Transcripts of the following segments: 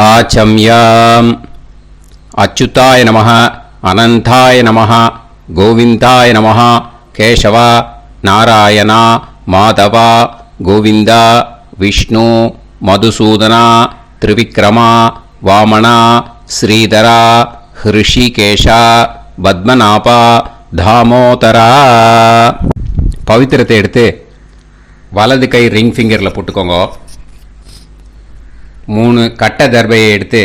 वाचम्याम् अच्युताय नमः अनंताय नमः गोविंदाय नमः केशव नारायण माधव गोविंद विष्णु मधुसूदन त्रिविक्रम वामन श्रीधर ऋषिकेश पद्मनाभ दामोदर पवित्रத்தை எடுத்து வலது கை ரிங் ஃபிங்கரில் போட்டுக்கோங்க. 3 கட்டை தர்பையை எடுத்து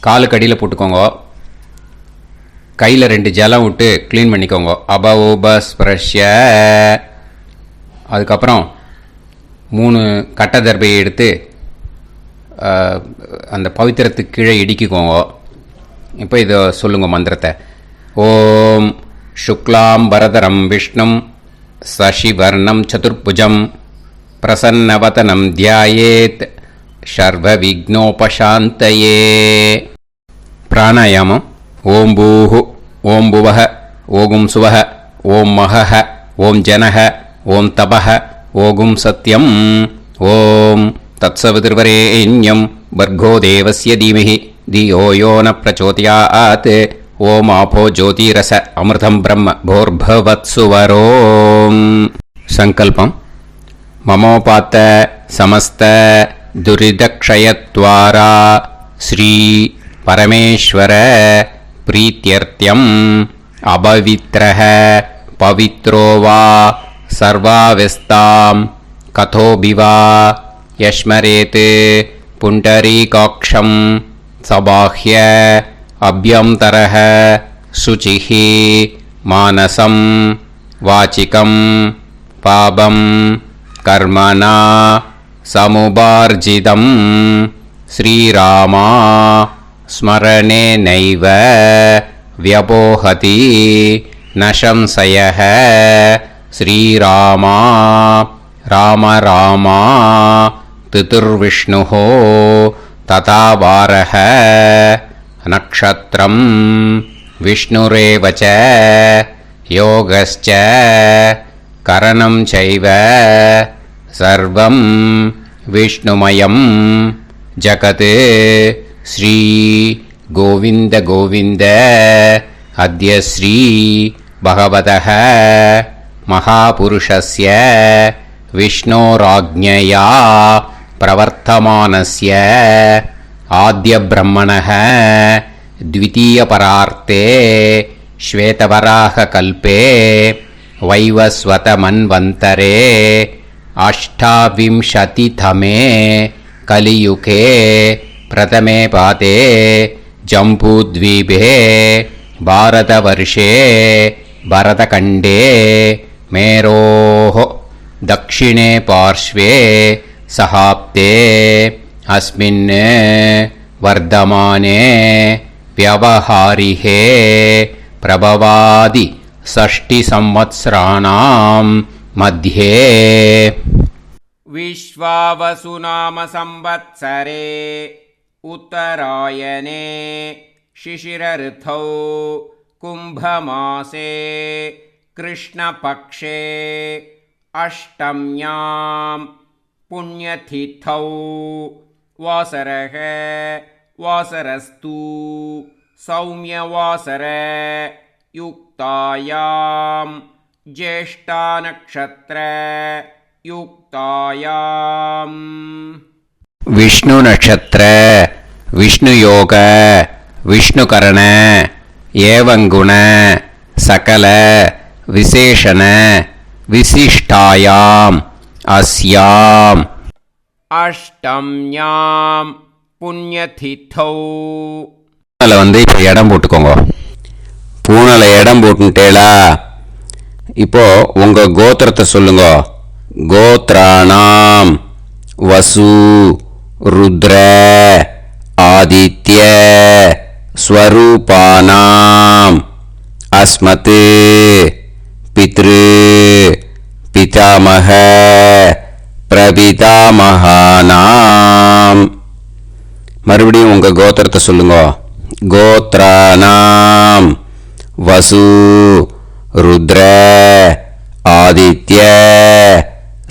காலுக்கு அடியில் போட்டுக்கோங்க. கையில் 2 ஜலம் விட்டு க்ளீன் பண்ணிக்கோங்க. அபஓபஸ்பிரஷ்ய. அதுக்கப்புறம் 3 கட்டை தர்பையை எடுத்து அந்த பவித்திரத்துக்கு கீழே இடிக்கிக்கோங்க. இப்போ இதை சொல்லுங்க மந்திரத்தை. ஓம் சுக்லாம் வரதரம் விஷ்ணும் சசிவர்ணம் சதுர்புஜம் பிரசன்னவதனம் தியாயேத் சர்வ விக்னோபசாந்தயே. பிராணாயாமம். ஓம் பூஹு ஓம் புவஹ ஓகும் சுவஹ ஓம் மஹஹ ஓம் ஜனஹ ஓம் தபஹ ஓகும் சத்யம் ஓம் தத்சவிதுர்வரேண்யம் வர்கோ தேவஸ்ய தீமஹி தியோ யோ ந பிரச்சோதயாத் ஓம் ஆபோ ஜோதிரச அமிர்தம் பிரம்ம போர்பவத்சுவரோம். சங்கல்பம். மமோபாத்த சமஸ்த துரிதக்ஷயத்வாரா ஸ்ரீ பரமேஸ்வர பிரீத்யர்த்தியம் அபவித்ரஹ பவித்ரோ வா சர்வாவஸ்தாம் கதோபிவா யஸ்மரேத் புண்டரீகாக்ஷம் சபாஹ்ய அப்யந்தரஹ சுசிஹி மானசம் வாச்சிகம் பாபம் கர்மணா சமுபார்ஜிதம் ஸ்ரீராமா ஸ்மரணேனைவ வ்யபோஹதி நசம்சயஹ ஸ்ரீராமா ராம ராமா திதுர்விஷ்ணுஹோ ததா வாரஹ நக்ஷத்ரம் விஷ்ணுரேவச யோகஸ்ச கரணம் சைவ சர்வம் விஷ்ணுமயம் ஜகத் ஸ்ரீ கோவிந்த கோவிந்த அத்ய ஸ்ரீ பகவதः மகாபுருஷஸ்ய விஷ்ணோராஜ்ஞயா பிரவர்த்தமானஸ்ய ஆத்ய பிரம்மணः द्वितीयपरार्ते श्वेतवराह कल्पे वैवस्वत मन्वन्तरे अष्टाविंशतितमे कलियुगे प्रथमे पादे जम्बूद्वीपे भारतवर्षे भरतखण्डे मेरोः दक्षिणे पार्श्वे सहाब्दे अस्मिन् वर्धमाने व्यवहारिहे प्रभवादि षष्टि संवत्सराणां मध्ये विश्वावसुनाम संवत्सरे उत्तरायणे शिशिर ऋतौ कुंभमासे कृष्णपक्षे अष्टम्यां पुण्यतिथौ वासरः वासरस्तु सौम्यवासर युक्तायां ज्येष्ठानक्षत्र युक्तायां विष्णु नक्षत्र विष्णु योग विष्णुकरण एवं गुण सकल विशेषण विशिष्टायाम् अस्याम् अष्टम्यां पुण्यतिथौ. வந்து இப்போ இடம் போட்டுக்கோங்க. பூனல இடம் போட்டுட்டேளா. இப்போ உங்க கோத்திரத்தை சொல்லுங்க. கோத்ராணாம் வசு ருத்ர ஆதித்ய ஸ்வரூபானாம் அஸ்மத் பித்ரு பிதாமக பிரபிதாமகானாம். மறுபடியும் உங்க கோத்திரத்தை சொல்லுங்க. கோத்ராணாம் வசு ருத்ர ஆதித்ய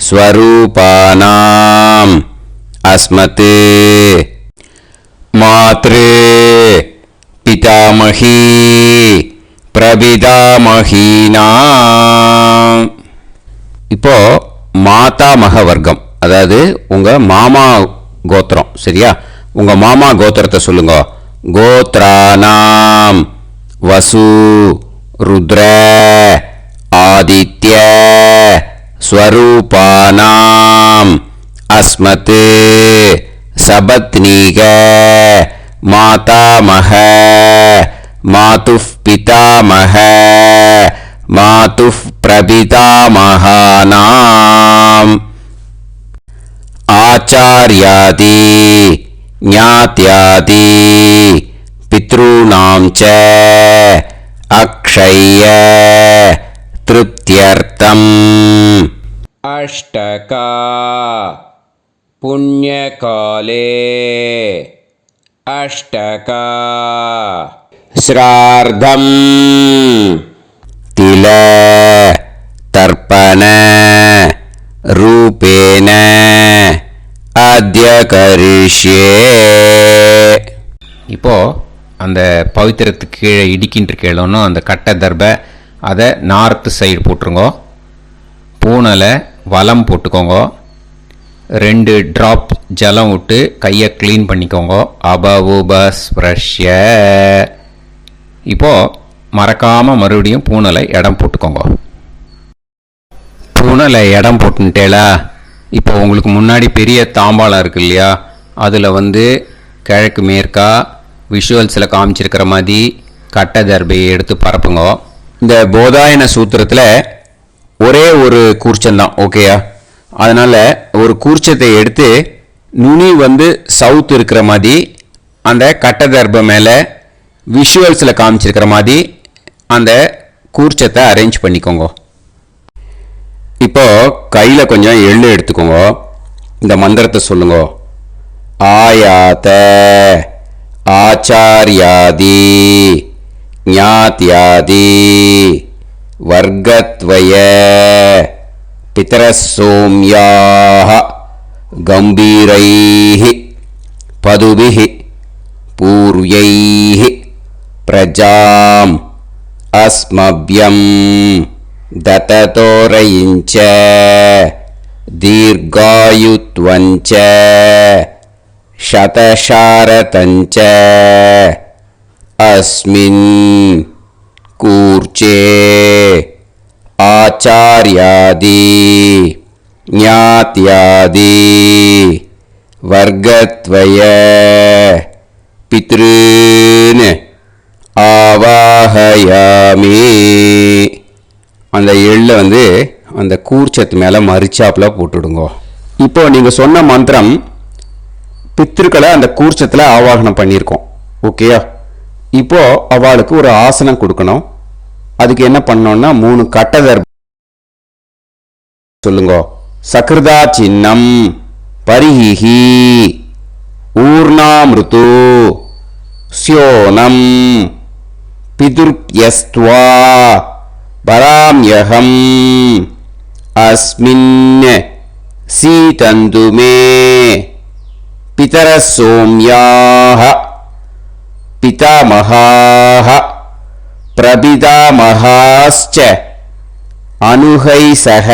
ஸ்வரூபானாம் அஸ்மத் மாத்ரு பிதாமகி பிரபிதாமகீனா. இப்போ மாதாமக வர்க்கம், அதாவது உங்க மாமா கோத்திரம். சரியா? உங்க மாமா கோத்திரத்தை சொல்லுங்க. கோத்ரானாம் வசு ருத்ர ஆதித்ய ஸ்வரூபானாம் அஸ்மத் சபத்னீக மாதாமக மாதுஃப் பிதாமக மாதுஃப் பிரபிதாமகானாம் ஆச்சார்யாதி ஞாத்யாதி பித்ருணாம் ச அக்ஷய திருப்தியர்த்தம். அஷ்டகா புண்ணியகாலே அஷ்டகா ஸ்ரார்த்தம் தில தர்ப்பண ரூபேன அத்ய கரிஷ்யே. இப்போ அந்த பவித்திரத்துக்கு கீழே இடிக்கின்ற கீழே அந்த கட்டை தர்பை அதை நார்த்து சைடு போட்டுருங்க. பூனலை வலம் போட்டுக்கோங்க. 2 ட்ராப் ஜலம் விட்டு கையை க்ளீன் பண்ணிக்கோங்க. அபவுபஸ்ப்ரஷ்ய. இப்போது மறக்காமல் மறுபடியும் பூனலை இடம் போட்டுக்கோங்க. பூனலை இடம் போட்டுட்டேலா, இப்போ உங்களுக்கு முன்னாடி பெரிய தாம்பாளம் இருக்கு இல்லையா, அதில் கிழக்கு மேற்கா விஷுவல்ஸில் காமிச்சிருக்கிற மாதிரி கட்டை தர்பையை எடுத்து பரப்புங்க. இந்த போதாயன சூத்திரத்தில் ஒரே ஒரு கூர்ச்சந்தான், ஓகேயா? அதனால் ஒரு கூர்ச்சத்தை எடுத்து நுனி சவுத் இருக்கிற மாதிரி அந்த கட்டை தர்பை மேலே விஷுவல்ஸில் காமிச்சிருக்கிற மாதிரி அந்த கூர்ச்சத்தை அரேஞ்ச் பண்ணிக்கோங்க. இப்போ கையில் கொஞ்சம் எள்ளு எடுத்துக்கோங்க. இந்த மந்திரத்தை சொல்லுங்க. ஆயாத ஆச்சாரியாதி ஞாத்யாதி வர்க்கத்வய பிதரசோம்யாஹ கம்பீரைஹி பதுபிஹி பூர்வைஹி பிரஜாம் அஸ்மப்யம் தததோரயிஞ்ச தீர்காயுத்வஞ்ச சதசாரதஞ்ச அஸ்மின் கூர்ச்சே ஆச்சார்யாதி ஞாத்யாதி வர்க்கத்வய பித்ருன் ஆவாஹயாமி. அந்த எள்ளை அந்த கூர்ச்சத்து மேலே மரிச்சாப்பில் போட்டுடுங்க. இப்போ நீங்கள் சொன்ன மந்திரம் பித்ருக்களை அந்த கூர்ச்சத்தில் ஆவாகனம் பண்ணியிருக்கோம், ஓகேயா? இப்போ அவளுக்கு ஒரு ஆசனம் கொடுக்கணும். அதுக்கு என்ன பண்ணோம்னா 3 கட்டதர் சொல்லுங்க. சக்ருதா சின்னம் பரிஹி ஊர்ணாமிருத்து ஸ்யோனம் பிதுர்யஸ்த்வா பராம்யகம் அஸ்மின் சீதந்து மே பிதரசோம்யாஹ பிதாமகாஹ பிரபிதாமகாஸ்ச அனுஹைசஹ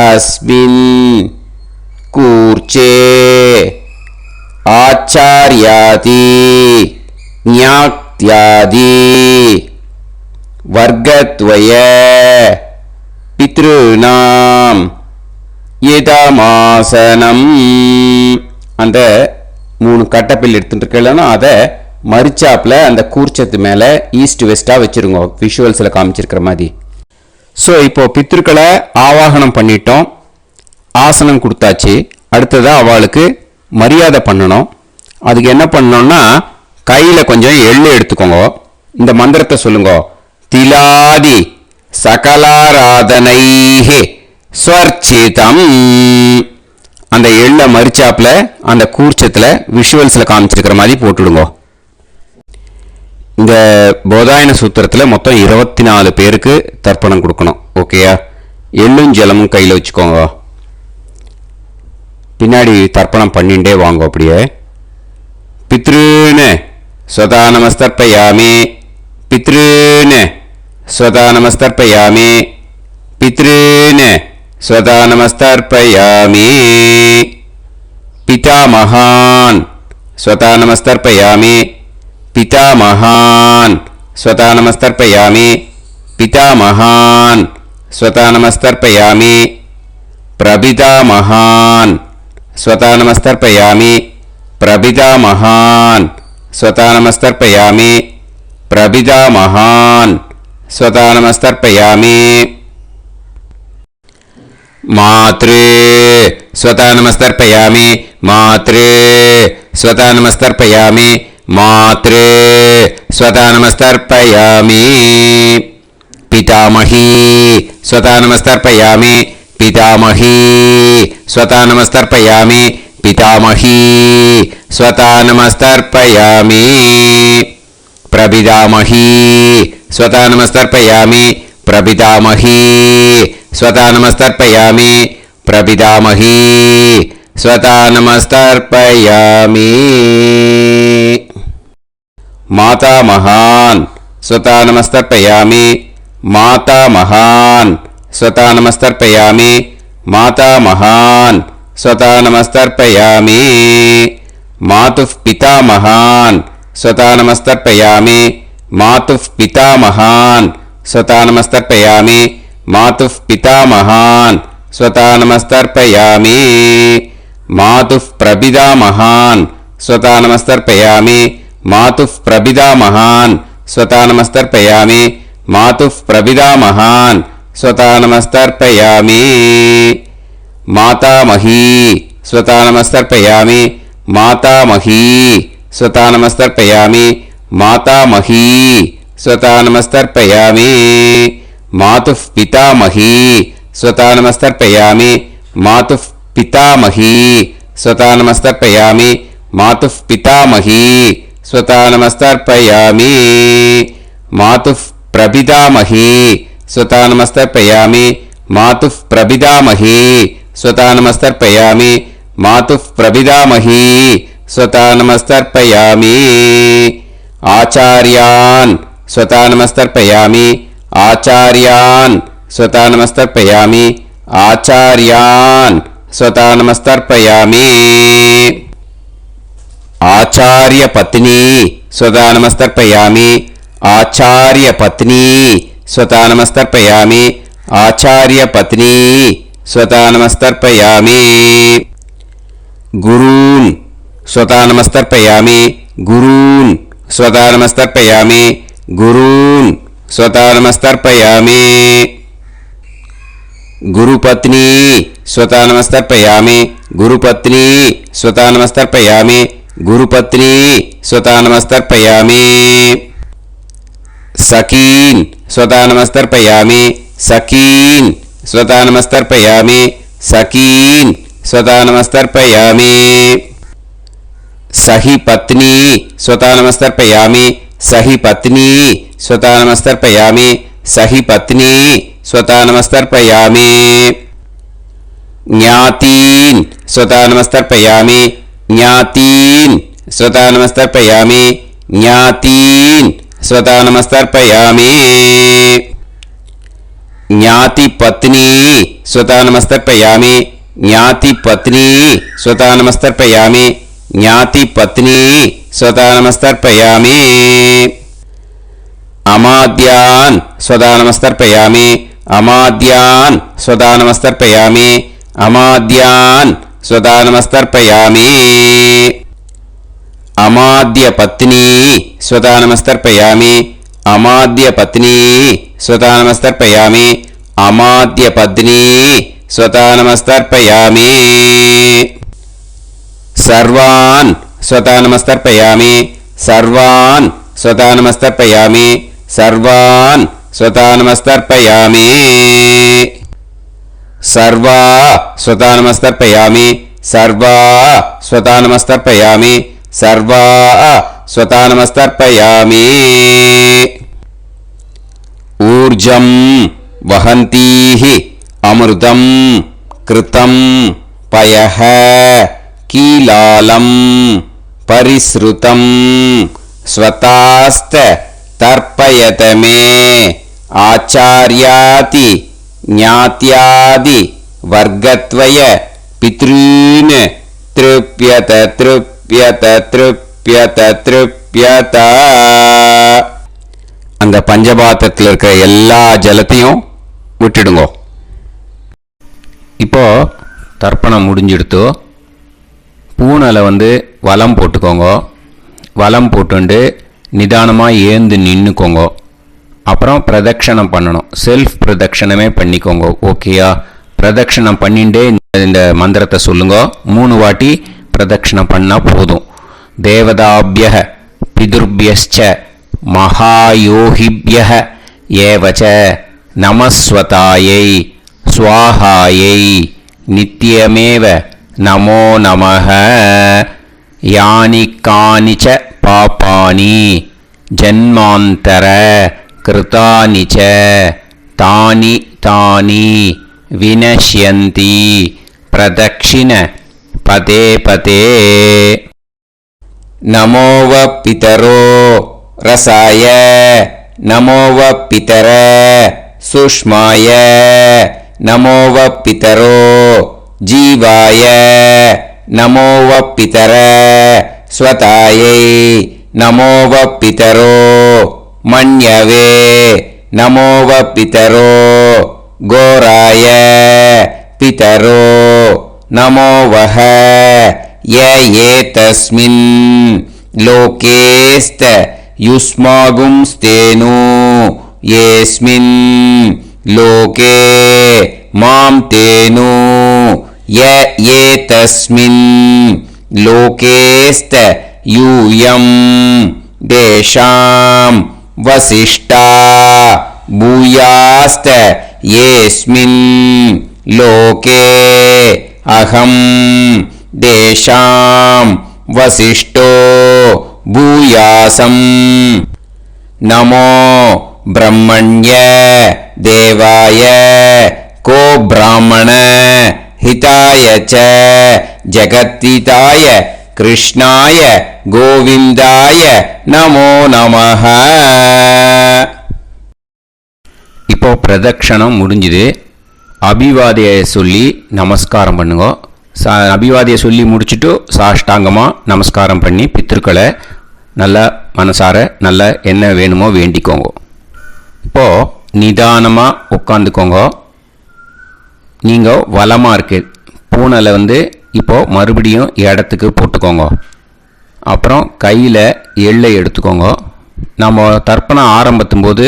அஸ்மின் கூர்ச்சே ஆச்சார்யாதி ஞாத்யாதி வர்க்கத்வய பித்ருநாம் இதமாசனம். அந்த 3 கட்டப்பில் எடுத்துட்டு இருக்கலன்னா அதை மரிச்சாப்பில் அந்த கூர்ச்சத்து மேலே ஈஸ்ட் வெஸ்ட்டாக வச்சுருங்க, விஷுவல்ஸில் காமிச்சிருக்கிற மாதிரி. ஸோ இப்போது பித்ருக்களை ஆவாகனம் பண்ணிட்டோம், ஆசனம் கொடுத்தாச்சு. அடுத்ததாக அவளுக்கு மரியாதை பண்ணணும். அதுக்கு என்ன பண்ணணும்னா கையில் கொஞ்சம் எள்ளு எடுத்துக்கோங்க. இந்த மந்திரத்தை சொல்லுங்க. திலாதி சகலாராதனைஹி ஸ்வர்ச்சிதம். அந்த எள்ளை மரிச்சாப்பில் அந்த கூர்ச்சத்தில் விஷுவல்ஸில் காமிச்சிருக்கிற மாதிரி போட்டுடுங்க. இந்த போதாயன சூத்திரத்தில் மொத்தம் 24 பேருக்கு தர்ப்பணம் கொடுக்கணும், ஓகேயா? எள்ளும் ஜலமும் கையில் வச்சுக்கோங்க. பின்னாடி தர்ப்பணம் பண்ணிகிட்டே வாங்க. அப்படியே पितॄन् स्वधा नमस्तर्पयामि पितॄन् स्वधा नमस्तर्पयामि पितॄन् स्वधा नमस्तर्पयामि पितामहान् स्वधा नमस्तर्पयामि पितामहान् स्वधा नमस्तर्पयामि पितामहान् स्वधा नमस्तर्पयामि प्रपितामहान् स्वधा नमस्तर्पयामि प्रपितामहान् स्वधा नमस्तर्पयामि प्रपितामहान् स्वधा नमस्तर्पयामि मातृ स्वधा नमस्तर्पयामि मातृ स्वधा नमस्तर्पयामि मातृ स्वधा नमस्तर्पयामि पितामही स्वधा नमस्तर्पयामि पितामही स्वधा नमस्तर्पयामि पितामही स्वधा नमस्तर्पयामि प्रपितामही स्वधा नमस्तर्पयामि प्रपितामही स्वधा नमस्तर्पयामि प्रपितामही स्वधा नमस्तर्पयामि मातामहान् स्वधा नमस्तर्पयामि मातामहान् स्वधा नमस्तर्पयामि मातामहान् स्वधा नमस्तर्पयामि मातुः पितामहान् स्वधा नमस्तर्पयामि मातुः पितामहान् स्वधा नमस्तर्पयामि मातुः पितामहान् स्वधा नमस्तर्पयामि मातुः प्रपितामहान् स्वधा नमस्तर्पयामि मातुः प्रपितामहान् स्वधा नमस्तर्पयामि मातुः प्रपितामहान् स्वधा नमस्तर्पयामि मातामही स्वधा नमस्तर्पयामि मातामही स्वधा नमस्तर्पयामि मातामही स्वधा नमस्तर्पयामि मातुः पितामही स्वधा नमस्तर्पयामि मातुः पितामही स्वधा नमस्तर्पयामि मातुः पितामही स्वधा नमस्तर्पयामि मातुः प्रपितामही स्वधा नमस्तर्पयामि मातुः प्रपितामही स्वधा नमस्तर्पयामि मातुः प्रपितामही स्वधा नमस्तर्पयामि आचार्यान् स्वधा नमस्तर्पयामि आचार्यान् स्वधा नमस्तर्पयामि आचार्यान् स्वधा नमस्तर्पयामि आचार्यपत्नी स्वधा नमस्तर्पयामि आचार्यपत्नी स्वधा नमस्तर्पयामि आचार्यपत्नी स्वधा नमस्तर्पयामि गुरून् स्वधा नमस्तर्पयामि गुरून् स्वधा नमस्तर्पयामि गुरून् स्वधा नमस्तर्पयामि गुरुपत्नी स्वधा नमस्तर्पयामि गुरुपत्नी स्वधा नमस्तर्पयामि गुरुपत्नी स्वधा नमस्तर्पयामि सखीन् स्वधा नमस्तर्पयामि सखीन् स्वधा नमस्तर्पयामि सखीन् स्वधा नमस्तर्पयामि सही पत्नी स्वधा नमस्तर्पयामि सही पत्नी स्वधा नमस्तर्पयामि सही पत्नी स्वधा नमस्तर्पयामि ज्ञातीन् स्वधा नमस्तर्पयामि ज्ञातीन् स्वधा नमस्तर्पयामि ज्ञातीन् स्वधा नमस्तर्पयामि ज्ञातिपत्नी स्वधा नमस्तर्पयामि ज्ञातिपत्नी स्वधा नमस्तर्पयामि ज्ञातिपत्नी स्वधा नमस्तर्पयामि अमाद्यान् स्वधा नमस्तर्पयामि अमाद्यान् स्वधा नमस्तर्पयामि अमाद्यान् स्वधा नमस्तर्पयामि अमाद्यपत्नी स्वधा नमस्तर्पयामि अमाद्यपत्नी स्वधा नमस्तर्पयामि अमाद्यपत्नी स्वधा नमस्तर्पयामि सर्वान् स्वधा नमस्तर्पयामि सर्वान् स्वधा नमस्तर्पयामि सर्वान् स्वधा नमस्तर्पयामि सर्वा स्वधा नमस्तर्पयामि सर्वा स्वधा नमस्तर्पयामि सर्वा स्वधा नमस्तर्पयामि ऊर्जं वहन्तीः अमृतं कृतं पयः कीलालं பரிஸ்ருதம் ஸ்வதாஸ்த தர்ப்பயத மே ஆச்சார்யாதி ஞாத்யாதி வர்க்கத்வய பித்ரீன் த்ருப்யத த்ருப்யத த்ருப்யத த்ருப்யத. அந்த பஞ்சபாத்திரத்தில் இருக்கிற எல்லா ஜலத்தையும் விட்டுடுங்கோ. இப்போ தர்ப்பணம் முடிஞ்சிடுத்து. பூனலை வலம் போட்டுக்கோங்க. வலம் போட்டுண்டு நிதானமாக ஏந்து நின்றுக்கோங்க. அப்புறம் பிரதட்சணம் பண்ணணும். செல்ஃப் பிரதட்சணமே பண்ணிக்கோங்க. ஓகேயா? பிரதட்சணம் பண்ணிண்டே இந்த மந்திரத்தை சொல்லுங்க. 3 வாட்டி பிரதட்சணம் பண்ணால் போதும். தேவதாபிய பிதுர்பியச்ச மகாயோகிபிய ஏவச்ச நமஸ்வதாயை ஸ்வாஹாயை நித்யமேவ நமோ நமஹ. யானி கானிச்ச பாபானி ஜன்மாந்தர கிருதானி ச தானி தானி வினஷ்யந்தி பிரதக்ஷிண பதே பதே. நமோவ பிதரோ ரசாய நமோவ பிதர சுஷ்மாய நமோவ பிதரோ ஜீவாய நமோவ பிதர ஸ்வதாயை நமோவ பிதரோ மன்யவே நமோவ பிதரோ கோராய பிதரோ நமோவஹ. ஏதஸ்மின் லோகேஸ்த யுஸ்மாகும்ஸ்தேனு ஏஸ்மின் லோகே மாம் தேனு. ஏதஸ்மின் லோகேஸ்த யூயம் தேஷாம் வசிஷ்டா பூயாஸ்த ஏஸ்மின் லோகே அகம் தேஷாம் வசிஷ்டோ பூயாசம். நமோ பிரம்மண்ய தேவாய கோ பிராமண ஹிதாய ச ஜகத்ஹிதாய கிருஷ்ணாய கோவிந்தாய நமோ நமஹ. இப்போ பிரதட்சணம் முடிஞ்சுது. அபிவாதியை சொல்லி நமஸ்காரம் பண்ணுங்க. அபிவாதியை சொல்லி முடிச்சுட்டு சாஷ்டாங்கமாக நமஸ்காரம் பண்ணி பித்ருக்களை நல்லா மனசார நல்லா என்ன வேணுமோ வேண்டிக்கோங்க. இப்போது நிதானமாக உட்காந்துக்கோங்க. நீங்கள் வலமாக இருக்கு பூனலை இப்போது மறுபடியும் இடத்துக்கு போட்டுக்கோங்க. அப்புறம் கையில் எள்ளை எடுத்துக்கோங்க. நம்ம தர்ப்பணம் ஆரம்பித்தும் போது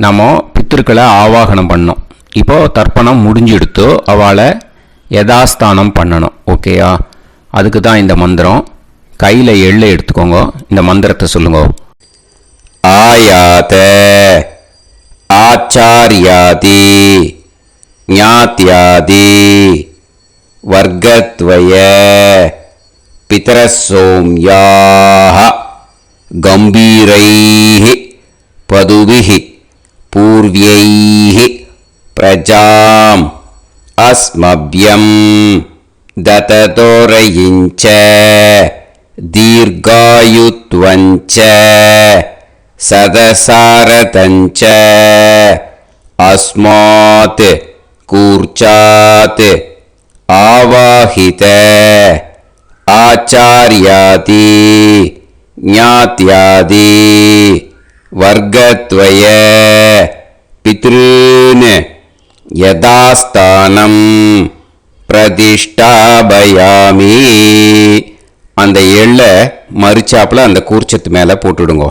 நம்ம பித்ருக்களை ஆவாகனம் பண்ணோம். இப்போது தர்ப்பணம் முடிஞ்செடுத்து அவளை யதாஸ்தானம் பண்ணணும். ஓகேயா? அதுக்கு தான் இந்த மந்திரம். கையில் எள்ளை எடுத்துக்கோங்க. இந்த மந்திரத்தை சொல்லுங்க. ஆயாத ஆச்சாரியாதி ஞாத்யாதி வர்க்கத்வய பிதரசோம்யாஹ கம்பீரைஹ பதுபிஹ பூர்வ்யைஹ பிரஜாம் அஸ்மப்யம் தததோரயிஞ்ச தீர்காயுத்வஞ்ச சதசாரதஞ்ச அஸ்மாத் கூர்ச்சாத் ஆவாஹித ஆச்சார்யாதி ஞாத்யாதி வர்க்கத்வய பித்ருன் யதாஸ்தானம் பிரதிஷ்டாபயாமி. அந்த எள்ளை மறிச்சாப்பில் அந்த கூர்ச்சத்து மேலே போட்டுடுங்க.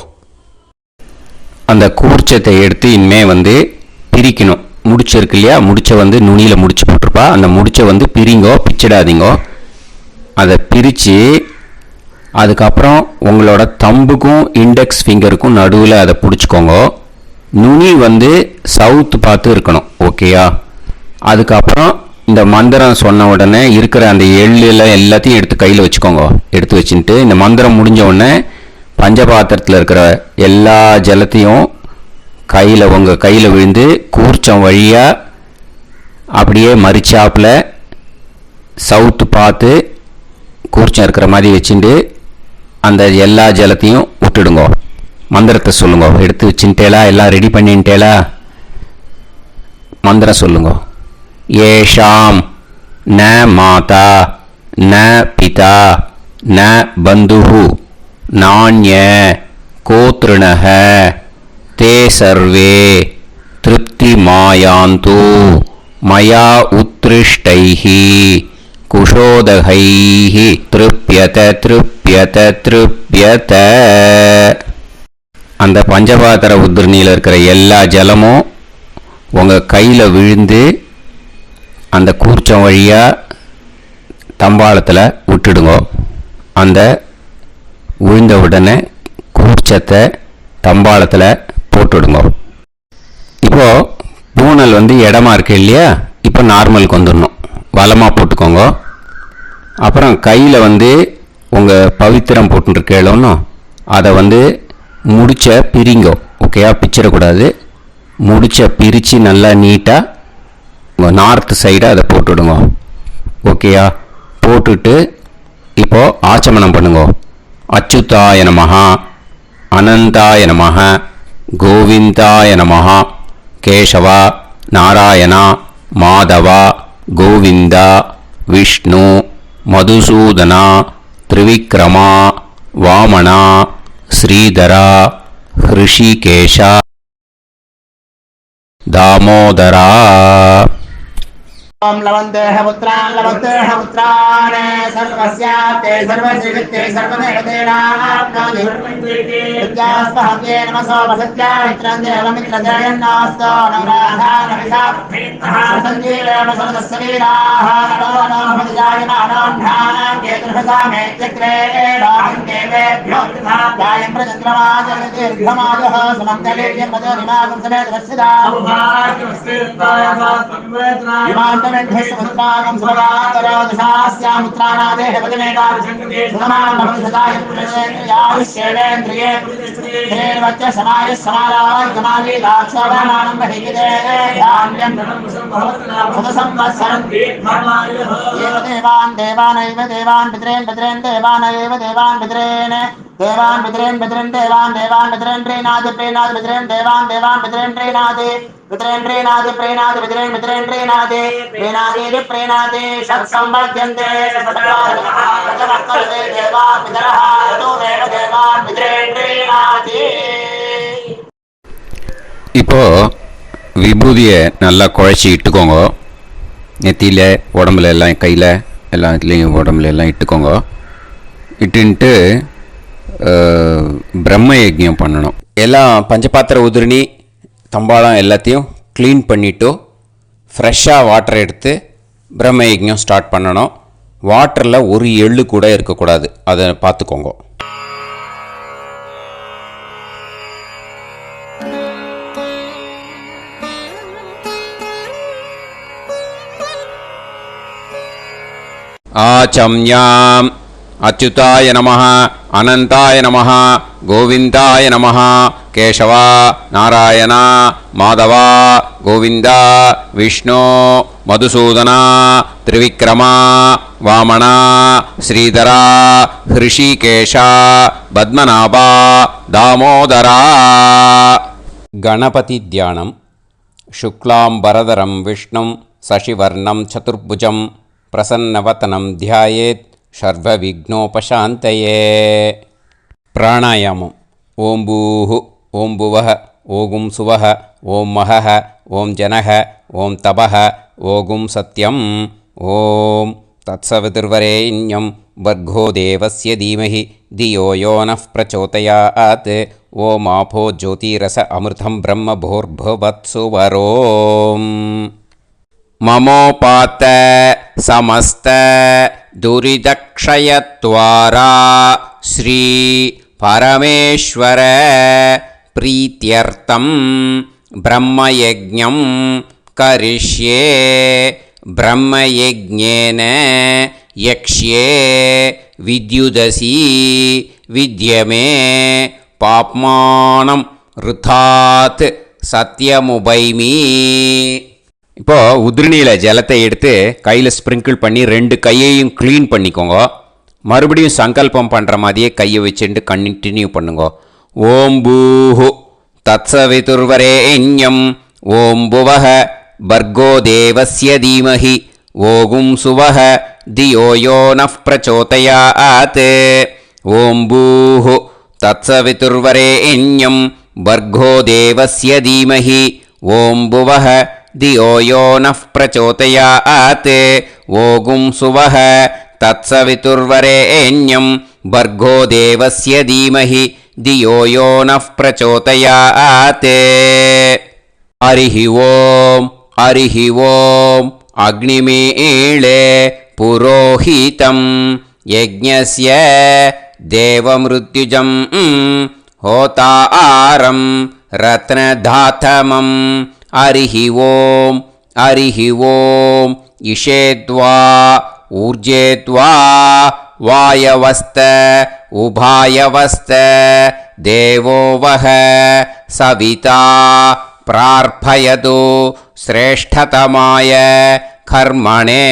அந்த கூர்ச்சத்தை எடுத்து இனிமே பிரிக்கணும். முடிச்சு இருக்கு இல்லையா? முடிச்சை நுனியில் முடிச்சு போட்டிருப்பா. அந்த முடிச்சை பிரிங்கோ, பிச்சிடாதீங்கோ. அதை பிரித்து அதுக்கப்புறம் உங்களோட தம்புக்கும் இண்டெக்ஸ் ஃபிங்கருக்கும் நடுவில் அதை பிடிச்சிக்கோங்க. நுனி சவுத்து பார்த்து இருக்கணும். ஓகேயா? அதுக்கப்புறம் இந்த மந்திரம் சொன்ன உடனே இருக்கிற அந்த எள்ளில் எல்லாத்தையும் எடுத்து கையில் வச்சுக்கோங்க. எடுத்து வச்சுட்டு இந்த மந்திரம் முடிஞ்ச உடனே பஞ்சபாத்திரத்தில் இருக்கிற எல்லா ஜலத்தையும் உங்கள் கையில் விழுந்து கூர்ச்சம் வழியாக அப்படியே மறிச்சாப்பில் சவுத்து பார்த்து கூர்ச்சம் இருக்கிற மாதிரி வச்சுட்டு அந்த எல்லா ஜலத்தையும் விட்டுடுங்க. மந்திரத்தை சொல்லுங்க. எடுத்து வச்சுட்டேலா? எல்லாம் ரெடி பண்ணிட்டேலா? மந்திரம் சொல்லுங்க. ஏஷாம் ந மாதா ந பிதா ந பந்துஹு நாண்ய கோத்ருணஹ தே சர்வே திருப்தி மாயாந்து மயா உத்ருஷ்டைஹி குஷோதகைஹி திருப்யத திருப்யத திருப்யத. அந்த பஞ்சபாத்திர உத்ரணியில் இருக்கிற எல்லா ஜலமும் உங்கள் கையில் விழுந்து அந்த கூர்ச்சம் வழியாக தம்பாளத்தில் விட்டுடுங்க. அந்த விழுந்த உடனே கூர்ச்சத்தை தம்பாளத்தில் போட்டுடுங்க. இப்போது பூனல் இடமா இருக்கு இல்லையா? இப்போ நார்மலுக்கு வந்துடணும். வலமாக போட்டுக்கோங்க. அப்புறம் கையில் உங்கள் பவித்திரம் போட்டுருக்கேளோன்னு அதை முடிச்ச பிரிங்கோ. ஓகேயா? பிச்சிடக்கூடாது. முடிச்ச பிரித்து நல்லா நீட்டாக உங்கள் நார்த் சைடை அதை போட்டுவிடுங்க. ஓகேயா? போட்டுட்டு இப்போது ஆச்சமனம் பண்ணுங்க. அச்சுதாய நமஹ, அனந்தாய நமஹ, கோவிந்தாய நமஹ, கேசவா, நாராயணா, மாதவா, கோவிந்தா, விஷ்ணு, மதுசூதனா, திரிவிக்ரமா, வாமனா, ஸ்ரீதரா, ஹிருஷிகேஷா, தாமோதரா. ओम लवन्तेह पुत्रान् लवन्तेह पुत्रान् सर्वस्याते सर्वसिद्धे सर्वदेवतेनाप्नोति विद्यास्महते नमसो वसत्यामित्रं देवमित्रजयन्नास्तो नवराधानविषाभीतः सञ्जीवेम सर्वस्वीराः नमो भजायमानान्धानां केतुर्भसामेत्यग्रे राहं देवेभ्यो गायं प्रचन्द्रमाजगदीर्घमाजः समन्तलीर्यं मदोनिमागं समेत वत्सदा ुत्रागं सुभगान्तरादशास्यामुत्रानादेह पतिमेकाशेन्द्रिये वच्च समाय समाराय कमाली दाक्षाभामानं देवान् देवानैव देवान् पितरेन् पितरेन् देवानैव देवान् पितरेन् देवान् पितरेन् पितरेन् देवान् देवान् पितरेन् प्रीणाति प्रीणाति पितरेन् देवान् देवान् पितरेन् प्रीणाति पितरेन् प्रीणाति प्रीणाति पितरेन् पितरेन् प्रीणाति प्रीणाति प्रीणाति षट्संवर्ध्यन्ते षट्वर्तते देवा पितरः ततो देव देवान् पितरेन् प्रीणाति. இப்போ விபூதியை நல்லா குழைச்சி இட்டுக்கோங்க. நெத்தியில், உடம்புல எல்லாம், கையில் எல்லாம் இதுலேயும் உடம்புல எல்லாம் இட்டுக்கோங்க. இட்டுன்ட்டு பிரம்ம யஜ்ஞம் பண்ணணும். எல்லாம் பஞ்சபாத்திர உதிரணி தம்பாளம் எல்லாத்தையும் க்ளீன் பண்ணிவிட்டு ஃப்ரெஷ்ஷாக வாட்டர் எடுத்து பிரம்ம யஜ்ஞம் ஸ்டார்ட் பண்ணணும். வாட்டரில் ஒரு எள்ளு கூட இருக்கக்கூடாது. அதை பார்த்துக்கோங்க. ஆச்சம்யாம் அச்சுதாய நமஹ, அனந்தாய நமஹ, கோவிந்தாய நமஹ, கேசவா, நாராயணா, மாதவா, கோவிந்தா, விஷ்ணு, மதுசூதனா, திரிவிக்ரமா, வாமனா, ஸ்ரீதரா, ஹிருஷிகேஷா, பத்மநாபா, தாமோதரா. கணபதி தியானம். சுக்லாம்பரதரம் விஷ்ணும் சசிவர்ணம் சதுர்புஜம் பிரசன்னவதனம் தியாயேத் சர்வவிக்னோபசாந்தயே. பிராணாயாமம். ஓம் பூஹு, ஓம் புவஹ, ஓகும் சுவஹ, ஓம் மஹஹ, ஓம் ஜனஹ, ஓம் தபஹ, ஓகும் சத்யம். ஓம் தத்சவிதுர்வரேண்யம் வர்கோ தேவஸ்ய தீமஹி தியோ யோ நः பிரச்சோதயாத். ஓம் ஆபோ ஜோதிரஸ அமிர்தம் பிரம்ம भूर्भुवत्सुवरोम्. மமோபாத்த சமஸ்த துரிதக்ஷயத்வாரா ஸ்ரீ பரமேஸ்வர பிரீத்யர்த்தம் பிரம்மயஜ்ஞம் கரிஷ்யே. பிரம்மயஜ்ஞேன யக்ஷ்யே வித்யுதசி வித்யமே பாப்மானம் ருதாத் சத்யமுபைமி. இப்போது உதிரணியில் ஜலத்தை எடுத்து கையில் ஸ்ப்ரிங்கிள் பண்ணி 2 கையையும் க்ளீன் பண்ணிக்கோங்க. மறுபடியும் சங்கல்பம் பண்ணுற மாதிரியே கையை வச்சுட்டு கண்டினியூ பண்ணுங்க. ஓம் பூஹு தத்சவிதுர்வரேண்யம் ஓம் புவஹ பர்கோ தேவஸ்ய தீமஹி ஓகும் சுவஹ தியோ யோ நஃப் பிரச்சோதயாத். ஓம் பூஹு தத்சவிதுர்வரேண்யம் பர்கோ தேவஸ்ய தீமஹி ஓம் புவஹ தியோ யோ நஃப் பிரச்சோதயாத். ஓகும் சுவஹ தத்சவிதுர்வரேண்யம் பர்கோ தேவஸ்ய தீமஹி தியோ யோ நஃப் பிரச்சோதயாத். ஹரிஹி ஓம் ஹரிஹி ஓம் அக்னிமீளே புரோஹிதம் யஜ்ஞஸ்ய தேவமிருத்யுஜம் ஹோதாரம் ரத்னதாதமம். ஹரிஹி ஓம் ஹரிஹி ஓம் இஷேத்வா ஊர்ஜேத்வா வாயவஸ்த உபாயவஸ்த தேவோ வஹ சவிதா பிரார்ப்பயது ஸ்ரேஷ்டதமாய கர்மணே.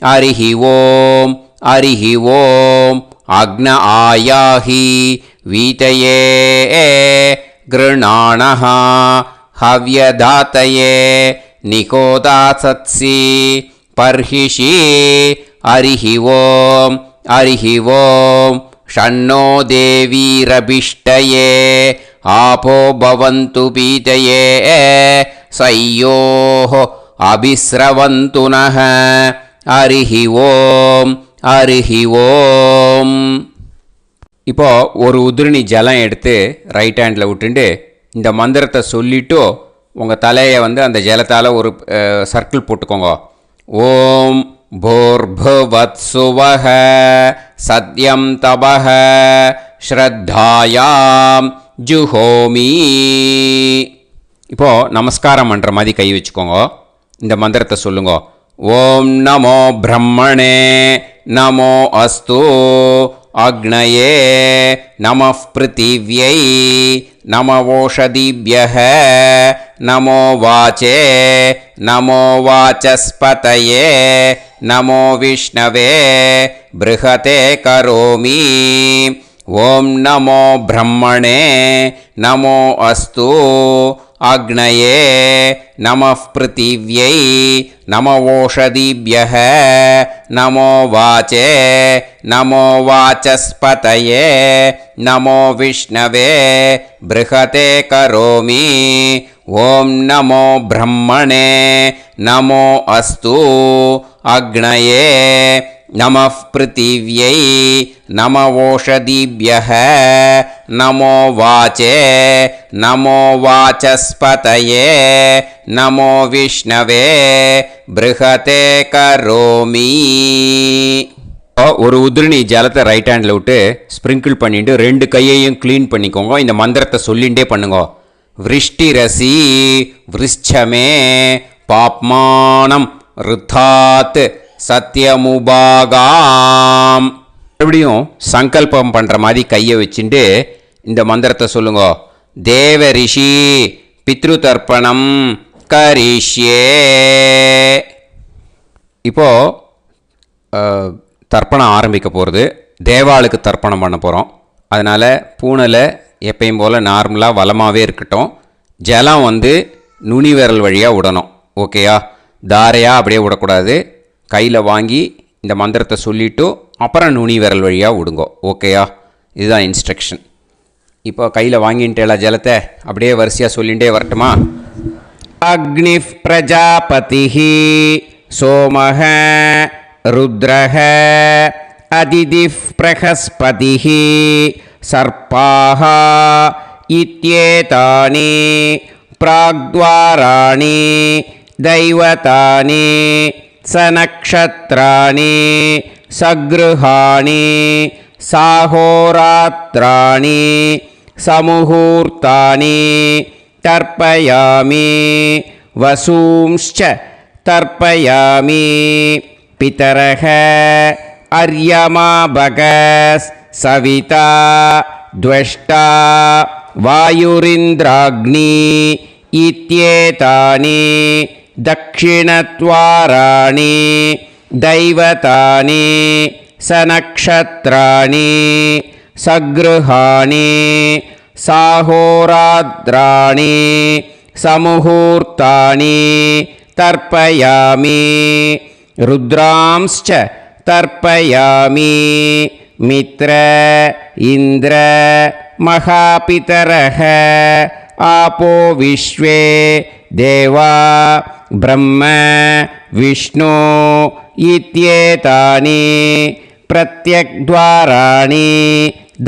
ஹரிஹி ஓம் ஹரிஹி ஓம் அக்ன ஆயாஹி வீதயே கிருணாணஹ ஹவ்யதாத்தயே நிகோதாசத்சி பர்ஹிஷி. ஹரிஹி ஓம் ஹரிஹி ஓம் ஷண்ணோ தேவீரபிஷ்டயே ஆபோ பவந்து பீதயே சய்யோஹ அபிஸ்ரவந்து நஹ. ஹரிஹி ஓம் ஹரிஹி ஓம். இப்போ ஒரு உதிரணி ஜலம் எடுத்து ரைட் ஹேண்டில் விட்டுண்டு இந்த மந்திரத்தை சொல்லிவிட்டு உங்கள் தலையை அந்த ஜலத்தால் ஒரு சர்க்கிள் போட்டுக்கோங்க. ஓம் பூர்புவத்சுவஹ சத்யம் தபஹ ஸ்ரத்தாயாம் ஜுஹோமி. இப்போது நமஸ்காரம் பண்ணுற மாதிரி கை வச்சுக்கோங்க. இந்த மந்திரத்தை சொல்லுங்க. ஓம் நமோ பிரம்மணே நமோ அஸ்து அக்னயே நமः பிருத்திவ்யை நமவோஷதிभ्यः நமோ வாச்சே நமோ வாசஸ்பதயே நமோ விஷ்ணவே ப்ருஹதே கரோமி. ஓம் நமோ பிரம்மணே நமோ அஸ்து அக்னயே நமः பிருத்திவ்யை நமவோஷதிभ्यः நமோ வாச்சே நமோ வாசஸ்பதயே நமோ விஷ்ணவே ப்ருஹதே கரோமி. ஓம் நமோ பிரம்மணே நமோ அஸ்து அக்னயே நமः பிருத்திவ்யை நமவோஷதிभ्यः நமோ வாச்சே நமோ வாசஸ்பதயே நமோ விஷ்ணவே ப்ருஹதே கரோமி. ஒரு உதிரணி ஜலத்தை ரைட் ஹேண்டில் விட்டு ஸ்ப்ரிங்கிள் பண்ணிட்டு ரெண்டு கையையும் க்ளீன் பண்ணிக்கோங்க. இந்த மந்திரத்தை சொல்லிகிட்டே பண்ணுங்க. விருஷ்டிரசி விருஷ்சமே பாப்மானம் ருத்தாத் சத்யமுபாகாம். மறுபடியும் சங்கல்பம் பண்ணுற மாதிரி கையை வச்சுட்டு இந்த மந்திரத்தை சொல்லுங்க. தேவ ரிஷி பித்ரு தர்ப்பணம் கரிஷ்யே. இப்போது தர்ப்பணம் ஆரம்பிக்க போகிறது. தேவாளுக்கு தர்ப்பணம் பண்ண போகிறோம். அதனால் பூனலை எப்பயும் போல் நார்மலாக வளமாகவே இருக்கட்டும். ஜலம் நுனி விரல் வழியாக விடணும். ஓகேயா? தாரையாக அப்படியே விடக்கூடாது. கையில் வாங்கி இந்த மந்திரத்தை சொல்லிவிட்டு அப்புறம் நுனி விரல் வழியாக விடுங்கோ. ஓகேயா? இதுதான் இன்ஸ்ட்ரக்ஷன். இப்போ கையில் வாங்கிட்டேல ஜலத்தை அப்படியே வரிசையாக சொல்லிகிட்டே வரட்டுமா? அக்னிஃப் பிரஜாபதிஹி சோமஹ ருத்ரஹ அதிதிஃப் பிரகஸ்பதிஹி சர்ப்பாஹ இத்யேதானி பிராக்த்வாராணி தைவதானி சநக்ஷத்ராணி சக்ருஹாணி சாஹோராத்ராணி சமுஹூர்த்தானி தர்ப்பயாமி வசூம்ச்ச தர்ப்பயாமி பிதரஹ அர்யமா பகஸ் சவிதா த்வஷ்டா வாயுரிந்திராக்னி இத்யேதானி தக்ஷிணத்வாராணி தைவதானி सनक्षत्राणि सगृहाणि साहोरात्राणि समुहूर्तानि तर्पयामि रुद्रांश्च तर्पयामि मित्र इन्द्र महापितरः आपो विश्वे देवा ब्रह्म विष्णु इत्येतानि प्रत्यग्द्वाराणि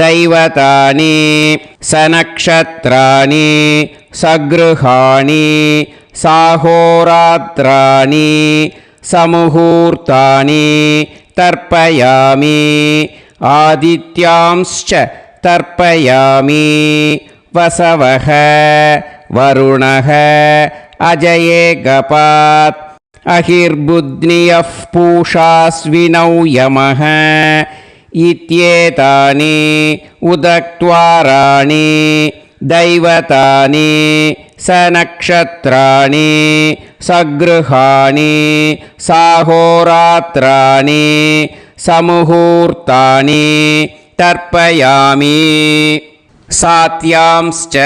दैवतानि सनक्षत्राणि सगृहाणि साहोरात्राणि समुहूर्तानि तर्पयामि आदित्यांश्च तर्पयामि वसवः वरुणः अजयेगपात् अहिर्बुध्नियः पूषास्विनौ यमः इत्येतानि उदक्त्वाराणि दैवतानि सनक्षत्राणि सगृहाणि साहोरात्राणि समुहूर्तानि तर्पयामि सात्यांश्च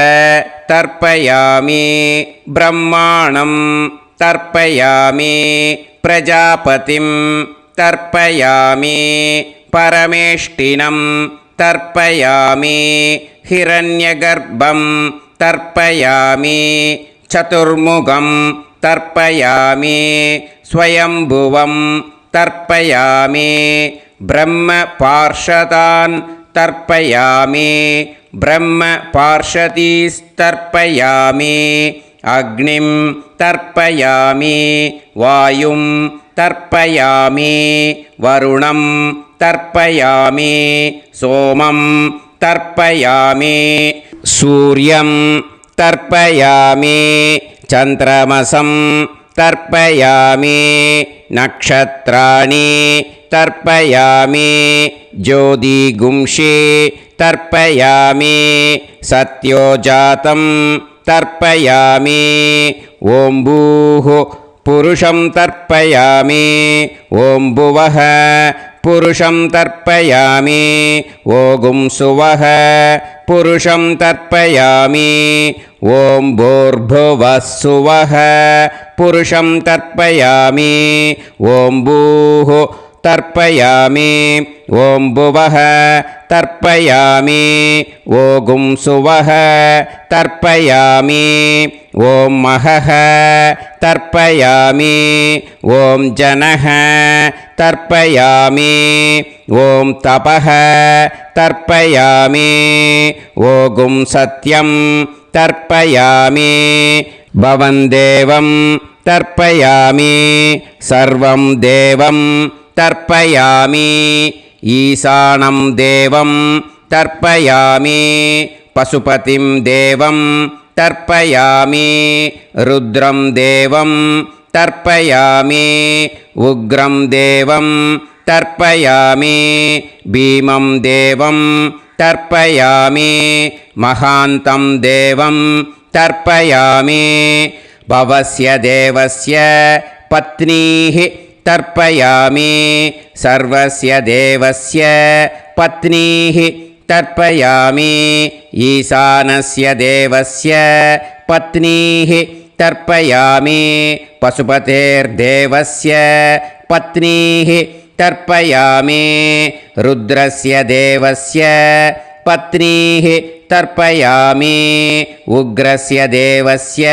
तर्पयामि ब्रह्माणं तर्पयामि प्रजापतिं तर्पयामि परमेष्टिनं तर्पयामि हिरण्यगर्भं तर्पयामि चतुर्मुखं तर्पयामि स्वयंभुवं तर्पयामि ब्रह्मपार्षदान् तर्पयामि ब्रह्मपार्षदीस्तर्पयामि अग्निं तर्पयामि वायुं तर्पयामि वरुणं तर्पयामि सोमं तर्पयामि सूर्यं तर्पयामि चन्द्रमसं तर्पयामि नक्षत्राणि तर्पयामि ज्योतिगुंषि तर्पयामि सत्योजातं तर्पयामि ॐ भूः पुरुषं तर्पयामि ॐ भुवः पुरुषं तर्पयामि ॐ सुवः पुरुषं तर्पयामि ॐ भूर्भुवः सुवः पुरुषं तर्पयामि ॐ भूः तर्पयामि ॐ भुवः तर्पयामि ॐ सुवः तर्पयामि ॐ महः तर्पयामि ॐ जनः तर्पयामि ॐ तपः तर्पयामि ॐ सत्यं तर्पयामि भवं देवं तर्पयामि सर्वं देवं तर्पयामि ईशानं देवं तर्पयामि पशुपतिं देवं तर्पयामि रुद्रं देवं तर्पयामि उग्रं देवं तर्पयामि भीमं देवं तर्पयामि महान्तं देवं तर्पयामि भवस्य देवस्य पत्नीः तर्पयामि सर्वस्य देवस्य पत्नीः तर्पयामि ईशानस्य देवस्य पत्नीः तर्पयामि पशुपतेर्देवस्य पत्नीः तर्पयामि रुद्रस्य देवस्य पत्नीः तर्पयामि उग्रस्य देवस्य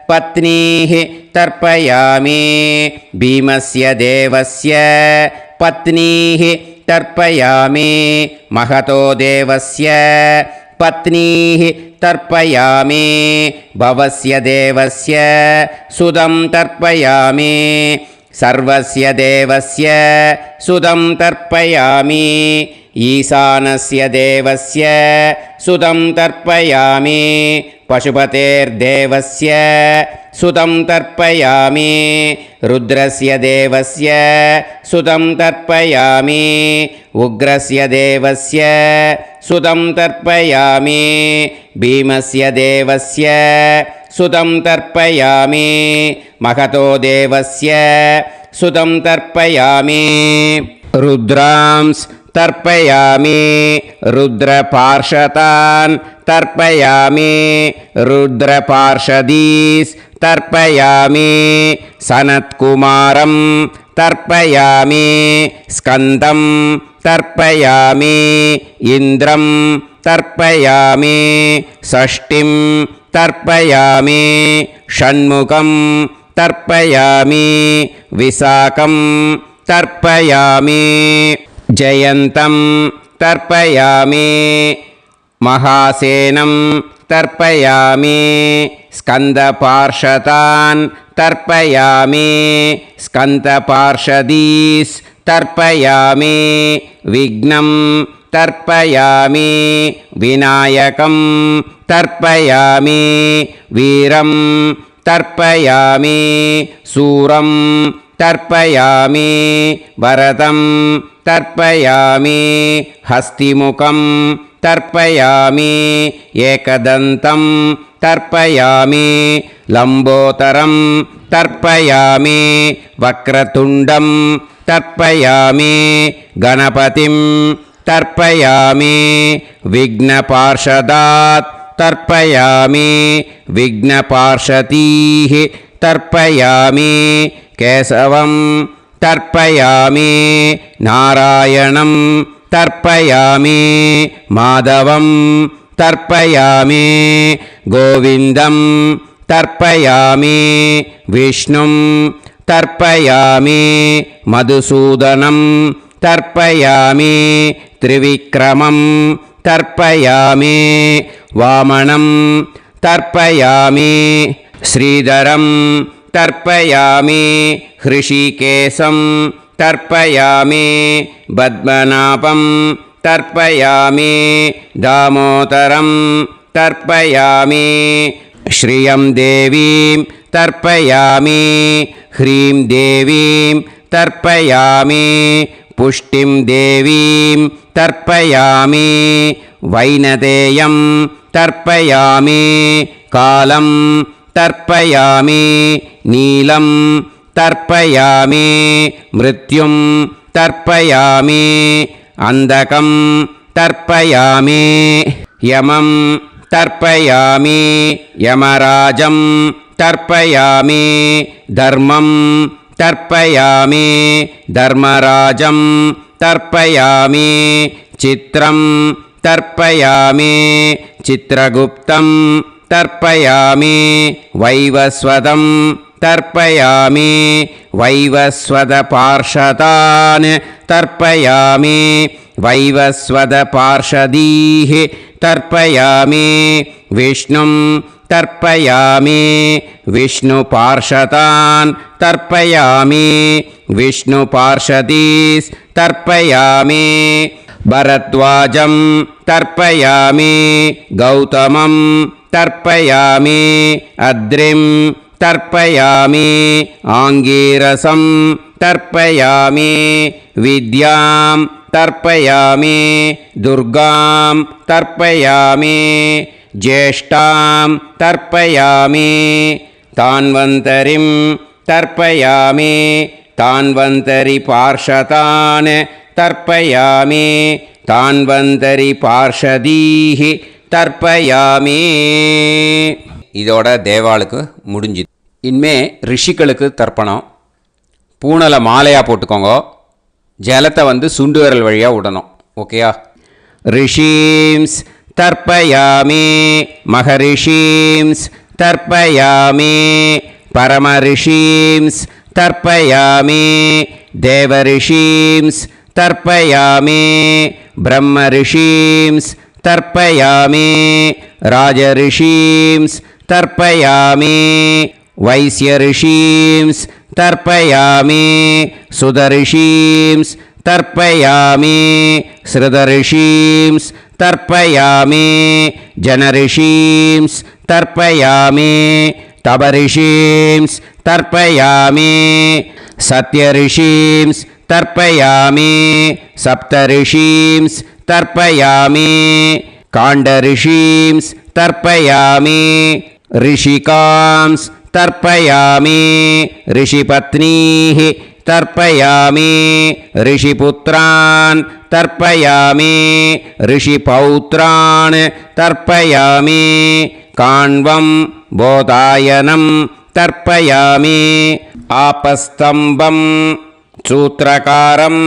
पत्नीः तर्पयामि भीमस्य देवस्य पत्नीः तर्पयामि महतो देवस्य पत्नीः तर्पयामि भवस्य देवस्य सुदं तर्पयामि सर्वस्य देवस्य सुदं तर्पयामि ईशानस्य देवस्य सुदं तर्पयामि पशुपतेर्देवस्य सुदं तर्पयामि रुद्रस्य देवस्य सुदं तर्पयामि उग्रस्य देवस्य सुदं तर्पयामि भीमस्य देवस्य सुदं तर्पयामि महतो देवस्य सुदं तर्पयामि रुद्रांस् तर्पयामि रुद्रपार्षतान् तर्पयामि रुद्रपार्षदीस् तर्पयामि सनत्कुमारं तर्पयामि स्कन्दं तर्पयामि इन्द्रं तर्पयामि षष्टिं तर्पयामि षण्मुखं तर्पयामि विशाखं तर्पयामि जयन्तं तर्पयामि महासेनं तर्पयामि स्कन्दपार्षदान् तर्पयामि स्कन्दपार्षदीस् तर्पयामि विघ्नं तर्पयामि विनायकं तर्पयामि वीरं तर्पयामि सूरं तर्पयामि वरदं तर्पयामि हस्तिमुखं तर्पयामि एकदन्तं तर्पयामि लम्बोदरं तर्पयामि वक्रतुण्डं तर्पयामि गणपतिं तर्पयामि विघ्नपार्षदात् तर्पयामि विघ्नपार्षदीः तर्पयामि केशवं तर्पयामि नारायणं तर्पयामि माधवं तर्पयामि गोविन्दं तर्पयामि विष्णुं तर्पयामि मधुसूदनं तर्पयामि त्रिविक्रमं तर्पयामि वामनं तर्पयामि श्रीधरं तर्पयामि हृषिकेशं तर्पयामि पद्मनाभं तर्पयामि दामोदरं तर्पयामि श्रियं देवीं तर्पयामि ह्रीं देवीं तर्पयामि पुष्टिं देवीं तर्पयामि वैनतेयं तर्पयामि कालं तर्पयामि नीलं तर्पयामि मृत्युं तर्पयामि अन्धकं तर्पयामि यमं तर्पयामि यमराजं तर्पयामि धर्मं तर्पयामि धर्मराजं तर्पयामि चित्रं तर्पयामि चित्रगुप्तं तर्पयामि वैवस्वतं तर्पयामि वैवस्वतपार्षदान् तर्पयामि वैवस्वतपार्षदीः तर्पयामि विष्णुं तर्पयामि विष्णुपार्षदान् तर्पयामि विष्णुपार्षदीस् तर्पयामि भरद्वाजं तर्पयामि गौतमं तर्पयामि अद्रिं तर्पयामि आङ्गीरसं तर्पयामि विद्यां तर्पयामि दुर्गां तर्पयामि ज्येष्ठां तर्पयामि तान्वन्तरिं तर्पयामि तान्वन्तरिपार्षदान् तर्पयामि तान्वन्तरिपार्षदीः தர்ப்பயாமி. இதோட தேவாளுக்கு முடிஞ்சுது. இனிமே ரிஷிகளுக்கு தர்ப்பணம். பூனலை மாலையாக போட்டுக்கோங்க. ஜலத்தை சுண்டு விரல் வழியாக விடணும். ஓகேயா? ரிஷீம்ஸ் தர்ப்பயாமி மகரிஷீம்ஸ் தர்ப்பயாமி பரமரிஷீம்ஸ் தர்ப்பயாமி தேவரிஷீம்ஸ் தர்ப்பயாமி பிரம்மரிஷீம்ஸ் तर्पयामि राजऋषींस् तर्पयामि वैश्यऋषींस् तर्पयामि सुदऋषींस् तर्पयामि श्रुतऋषींस् तर्पयामि जनऋषींस् तर्पयामि तपऋषींस् तर्पयामि सत्यऋषींस् तर्पयामि सप्तऋषींस् तर्पयामि काण्डऋषींस् तर्पयामि ऋषिकांस् तर्पयामि ऋषिपत्नीः तर्पयामि ऋषिपुत्रान् तर्पयामि ऋषिपौत्रान् तर्पयामि काण्वं बोधायनं तर्पयामि आपस्तम्भं सूत्रकारं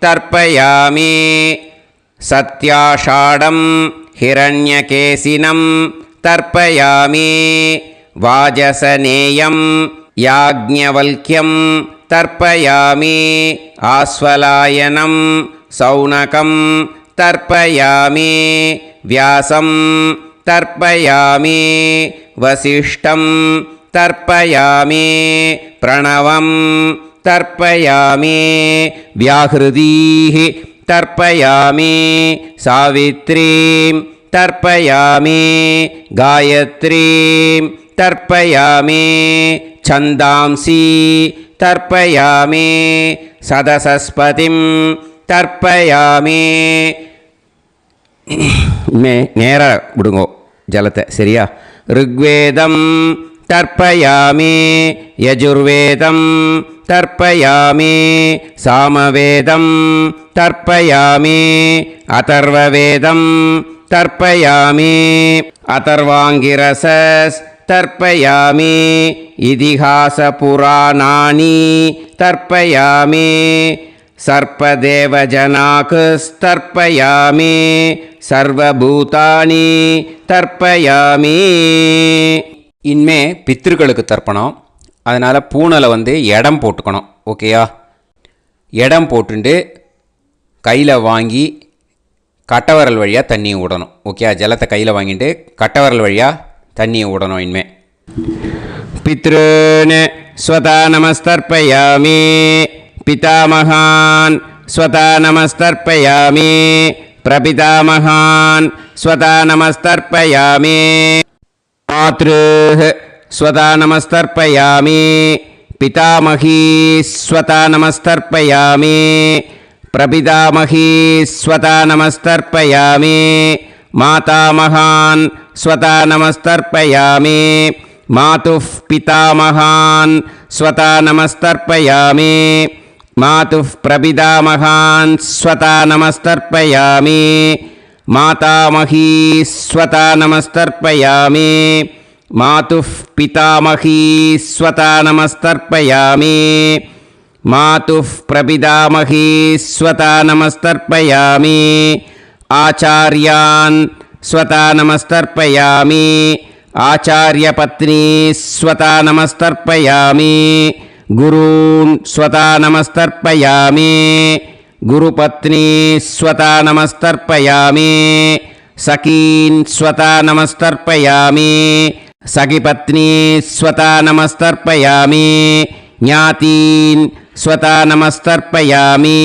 तर्पयामि सत्याषाढं हिरण्यकेशिनं तर्पयामि वाजसनेयं याज्ञवल्क्यं तर्पयामि आस्वलायनं सौनकं तर्पयामि व्यासं तर्पयामि वसिष्ठं तर्पयामि प्रणवं तर्पयामि व्याहृतीः तर्पयामि सावित्रीं तर्पयामि गायत्रीं तर्पयामि छन्दांसि तर्पयामि सदसस्पतिं तर्पयामि நேரா விடுங்கோ ஜலத்தை சரியா ऋग्वेदं तर्पयामि यजुर्वेदं तर्पयामि सामवेदं तर्पयामि अथर्ववेदं तर्पयामि अथर्वाङ्गिरसस् तर्पयामि इतिहासपुराणानि तर्पयामि सर्पदेवजनाकस्तर्पयामि सर्वभूतानि तर्पयामि இனிமே பித்திருக்களுக்கு தர்ப்பணம். அதனால் பூனலை இடம் போட்டுக்கணும். ஓகேயா? இடம் போட்டுண்டு கையில் வாங்கி கட்டவரல் வழியாக தண்ணியை விடணும். ஓகேயா? ஜலத்தை கையில் வாங்கிட்டு கட்டவரல் வழியாக தண்ணியை விடணும். இனிமே பித்ருன் ஸ்வதா நமஸ்தர்ப்பயாமி पितामहान् स्वता नमस्तर्पयामि प्रपितामहान् स्वता नमस्तर्पयामि मातृः स्वता नमस्तर्पयामि पितामही स्वता नमस्तर्पयामि प्रपितामही स्वता नमस्तर्पयामि मातामहान् स्वता नमस्तर्पयामि मातुः पितामहान् स्वता नमस्तर्पयामि मातुः प्रपितामहान् स्वता नमस्तर्पयामि मातामही स्वता नमस्तर्पयामि मातुः पितामही स्वता नमस्तर्पयामि मातुः प्रपितामही स्वता नमस्तर्पयामि आचार्यान् स्वता नमस्तर्पयामि आचार्यपत्नी स्वता नमस्तर्पयामि गुरून् स्वता नमस्तर्पयामि गुरुपत्नी स्वता नमस्तर्पयामि सखीन् स्वता नमस्तर्पयामि सखिपत्नी स्वता नमस्तर्पयामि ज्ञातीन् स्वता नमस्तर्पयामि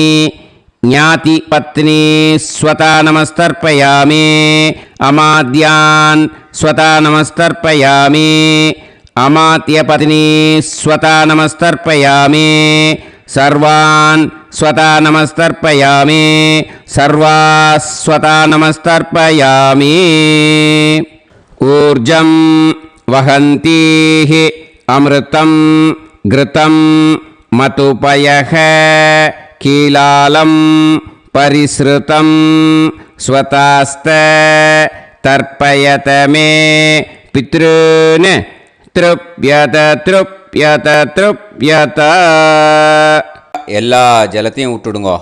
ज्ञातिपत्नी स्वता नमस्तर्पयामि अमाद्यान् स्वता नमस्तर्पयामि अमात्यपत्नी स्वता नमस्तर्पयामि सर्वान् स्वता नमस्तर्पयामि सर्वाः स्वता नमस्तर्पयामि ऊर्जं वहन्तीः अमृतं घृतं मतुपयः कीलालं परिसृतं स्वतास्त तर्पयत मे पितॄन् तृप्यत तृप्यत तृप्यत எல்லா ஜலத்தையும் விட்டுடுங்கோ.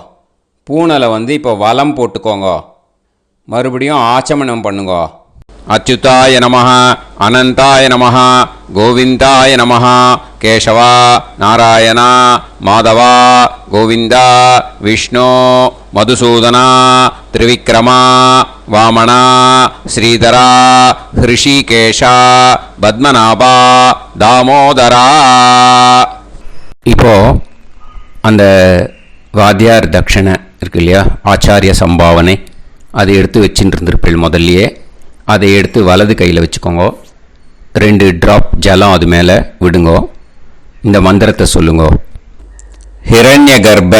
பூனலை இப்போ வலம் போட்டுக்கோங்க. மறுபடியும் ஆச்சமனம் பண்ணுங்கோ. அச்சுதாய நமஹ அனந்தாய நமஹ கோவிந்தாய நமஹ கேசவா நாராயணா மாதவா கோவிந்தா விஷ்ணு மதுசூதனா திரிவிக்ரமா வாமனா ஸ்ரீதரா ஹிருஷிகேஷா பத்மநாபா தாமோதரா. இப்போ அந்த வாத்தியார் தட்சணை இருக்கு இல்லையா, ஆச்சாரிய சம்பாவனை, அதை எடுத்து வச்சுட்டு இருந்திருப்பேன் முதல்லையே. அதை எடுத்து வலது கையில் வச்சுக்கோங்க. 2 ட்ராப் ஜலம் அது மேலே விடுங்கோ. இந்த மந்திரத்தை சொல்லுங்க. ஹிரண்ய கர்ப்ப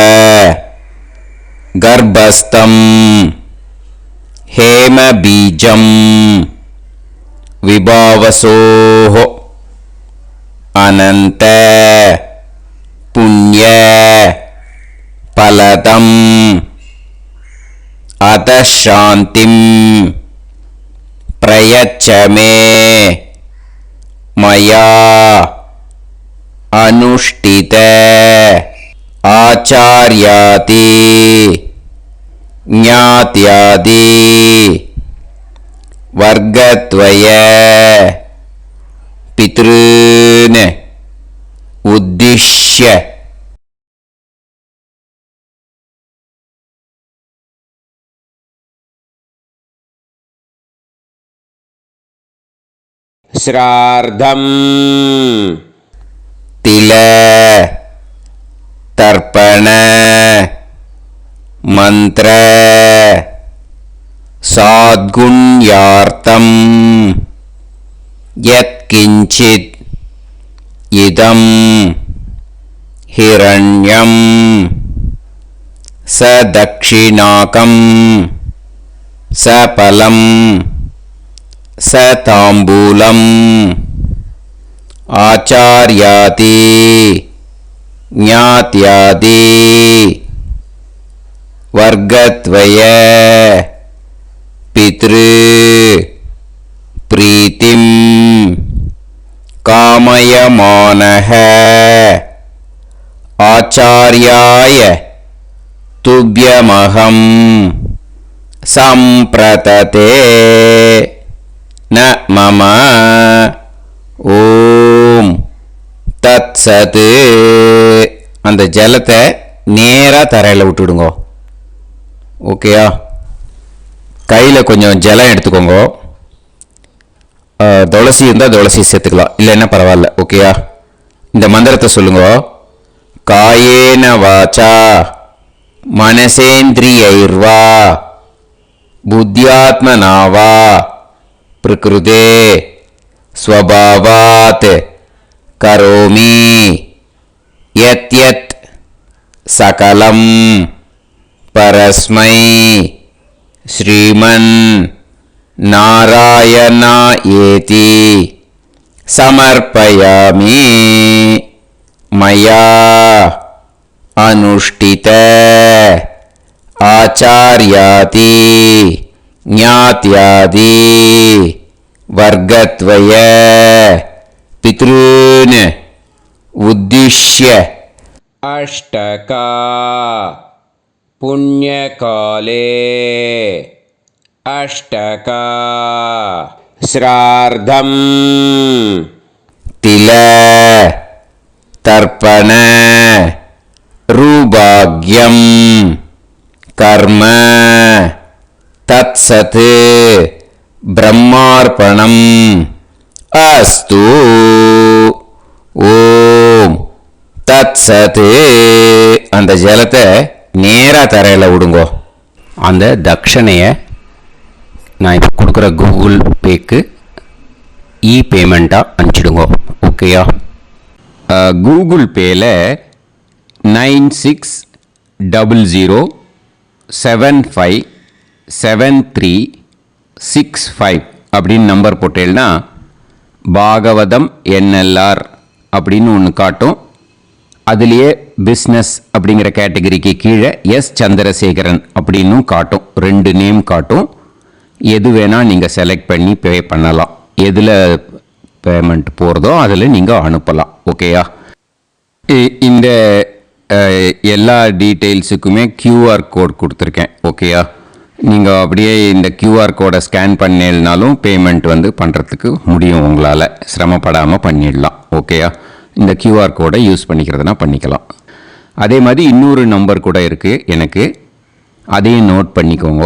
கர்ப்பஸ்தம் ஹேம பீஜம் விபாவசோஹ அனந்த புண்ணிய பலதம் அதசாந்திம் பிரயச்சமே மயா அனுஷ்டித ஆச்சார்யாதி ஞாத்யாதி வர்க்கத்வய பித்ருன் உத்திஷ்ய श्रार्धम् तिल तर्पण मंत्र साद्गुण्यार्थम् यत्किंचित् इदं हिरण्यं स दक्षिणाकं स फलम् स ताम्बूलम् आचार्याति ज्ञात्यादि वर्गत्वय पितृ प्रीतिं कामयमानः आचार्याय तुभ्यमहं सम्प्रतते न मम ஓம் தத் சத். அந்த ஜலத்தை நேராக தரையில் விட்டுடுங்க. ஓகேயா? கையில் கொஞ்சம் ஜலம் எடுத்துக்கோங்க. துளசி இருந்தால் துளசி சேர்த்துக்கலாம், இல்லைன்னா பரவாயில்ல. ஓகேயா? இந்த மந்திரத்தை சொல்லுங்க. காயேன வாச்சா மனசேந்திரியைர்வா புத்தியாத்மனாவா பிரகிருதே ஸ்வபாவாத் கரோமி யத் யத் சகலம் பரஸ்மை ஸ்ரீமன் நாராயணாயேதி சமர்ப்பயாமி மயா அனுஷ்டித ஆச்சார்யாதி ஞாத்யாதி वर्गत्वय पितॄन् उद्दिश्य अष्टका पुण्यकाले अष्टका श्रार्धम् तिल तर्पण रूभाग्यं कर्म तत्सत् பிரம்மார்ப்பணம் அஸ்து. ஓம் தத் சத். அந்த ஜலத்தை நேராக தரையில் விடுங்கோ. அந்த தட்சணையை நான் இப்போ கொடுக்குற கூகுள் பேக்கு பேமெண்ட்டாக அனுப்பிச்சிடுங்கோ. ஓகேயா? கூகுள் பேயில் 9600757365 அப்படின்னு நம்பர் போட்டேன்னா பாகவதம் என்எல்ஆர் அப்படின்னு ஒன்று காட்டும். அதுலேயே பிஸ்னஸ் அப்படிங்கிற கேட்டகரிக்கு கீழே எஸ் சந்திரசேகரன் அப்படின்னும் காட்டும். 2 நேம் காட்டும். எது வேணால் நீங்கள் செலக்ட் பண்ணி பே பண்ணலாம். எதில் பேமெண்ட் போகிறதோ அதில் நீங்கள் அனுப்பலாம். ஓகேயா? இந்த எல்லா டீட்டெயில்ஸுக்குமே QR கோட் கொடுத்துருக்கேன். ஓகேயா? நீங்கள் அப்படியே இந்த QR கோடை ஸ்கேன் பண்ணினாலும் பேமெண்ட் பண்ணுறதுக்கு முடியும். உங்களால் சிரமப்படாமல் பண்ணிடலாம். ஓகேயா? இந்த QR கோடை யூஸ் பண்ணிக்கிறதுனா பண்ணிக்கலாம். அதே மாதிரி இன்னொரு நம்பர் கூட இருக்குது எனக்கு, அதையும் நோட் பண்ணிக்கோங்க.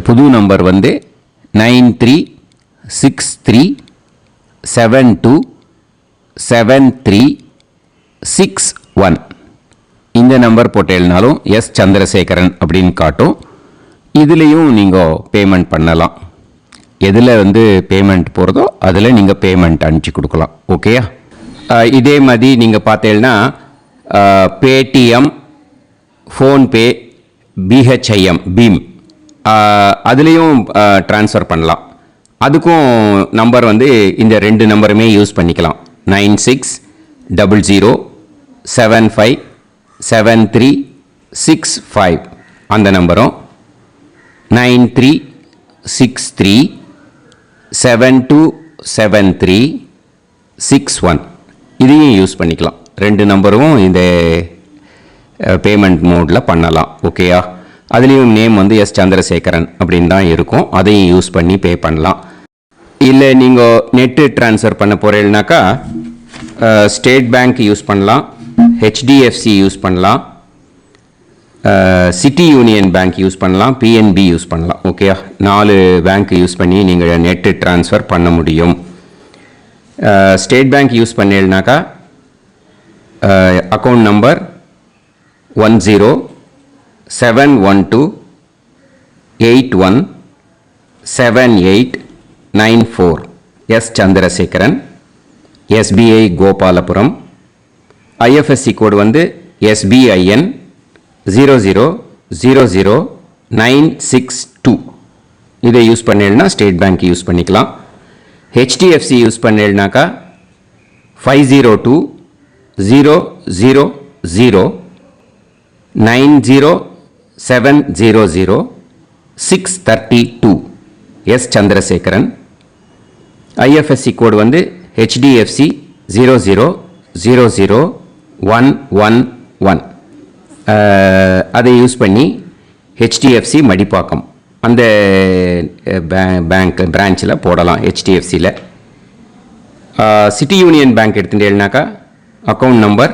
புது நம்பர் 9363727361. இந்த நம்பர் போட்டேல்னாலும் எஸ் சந்திரசேகரன் அப்படின்னு காட்டும். இதுலேயும் நீங்கள் பேமெண்ட் பண்ணலாம். எதில் பேமெண்ட் போகிறதோ அதில் நீங்கள் பேமெண்ட் அனுப்பிச்சி கொடுக்கலாம். ஓகேயா? இதே மாதிரி நீங்கள் பார்த்தேன்னா பேடிஎம், ஃபோன்பே, பிஹெச்ஐஎம், பீம் அதுலேயும் ட்ரான்ஸ்ஃபர் பண்ணலாம். அதுக்கும் நம்பர் இந்த 2 நம்பருமே யூஸ் பண்ணிக்கலாம். 9600 9365 அந்த நம்பரும் 9363727361 இதையும் யூஸ் பண்ணிக்கலாம். ரெண்டு நம்பரும் இந்த பேமெண்ட் மோடில் பண்ணலாம். ஓகேயா? அதுலேயும் நேம் வந்து எஸ் சந்திரசேகரன் அப்படின்னு தான் இருக்கும். அதையும் யூஸ் பண்ணி பே பண்ணலாம். இல்லை நீங்கள் நெட்டு ட்ரான்ஸ்ஃபர் பண்ண போகிறீங்கனாக்கா ஸ்டேட் பேங்க் யூஸ் பண்ணலாம், ஹெச்டிஎஃப்சி யூஸ் பண்ணலாம், சிட்டி யூனியன் பேங்க் யூஸ் பண்ணலாம், பிஎன்பி யூஸ் பண்ணலாம். ஓகேயா? 4 பேங்க் யூஸ் பண்ணி நீங்கள் நெட்டு ட்ரான்ஸ்ஃபர் பண்ண முடியும். ஸ்டேட் பேங்க் யூஸ் பண்ணீங்கனாக்கா account number 1071281789 S Chandrasekaran, SBI Gopalapuram. IFSC code வந்து SBIN 0000962. இதை யூஸ் பண்ணீங்கன்னா ஸ்டேட் பேங்க் யூஸ் பண்ணிக்கலாம். ஹெச்டிஎஃப்சி யூஸ் பண்ணீங்கனாக்கா 5020090700 எஸ் சந்திரசேகரன். ஐஎஃப்எஸ்சி கோடு வந்து HDFC 0000111. அதை யூஸ் பண்ணி HDFC மடிப்பாக்கம் அந்த பேங்க் பிரான்ச்சில் போடலாம். HDFCயில் சிட்டி யூனியன் பேங்க் எடுத்துட்டேன்னாக்கா account number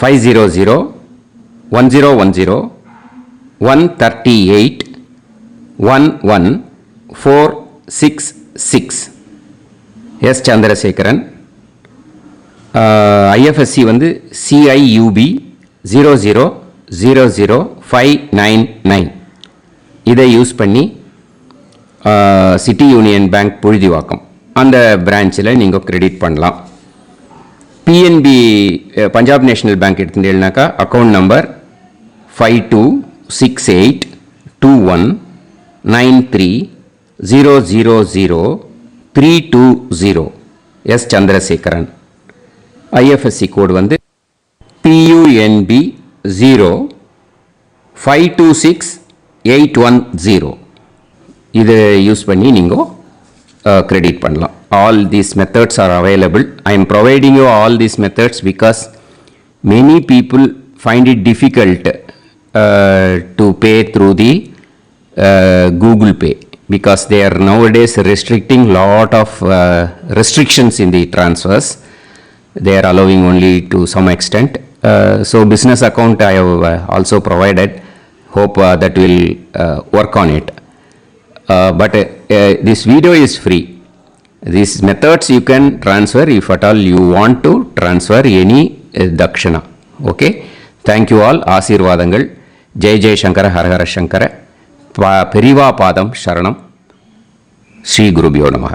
5001010381146 S Chandrasekaran. IFSC வந்து CIUB 0000599. இதை யூஸ் பண்ணி சிட்டி யூனியன் பேங்க் புழுதிவாக்கம் அந்த பிரான்ச்சில் நீங்கள் கிரெடிட் பண்ணலாம். பிஎன்பி பஞ்சாப் நேஷனல் பேங்க் எடுத்துட்டீங்கன்னாக்கா account number 52682193000320 S Chandrasekaran. IFSC code வந்து PUNB 0526810. இதை யூஸ் பண்ணி நீங்கள் கிரெடிட் பண்ணலாம். All these methods are available. I am providing you all these methods because many people find it difficult to pay through the Google Pay because they are nowadays restricting lot of restrictions in the transfers. They are allowing only to some extent. So business account I have also provided. Hope that will work on it. But this video is free. These methods you can transfer if at all you want to transfer any dakshana. Okay? Thank you all. ஆசீர்வாதங்கள். ஜெய் ஜெய் சங்கர ஹரஹர சங்கர. பெரிவா பாதம் சரணம். ஸ்ரீ குருபியோ நமः.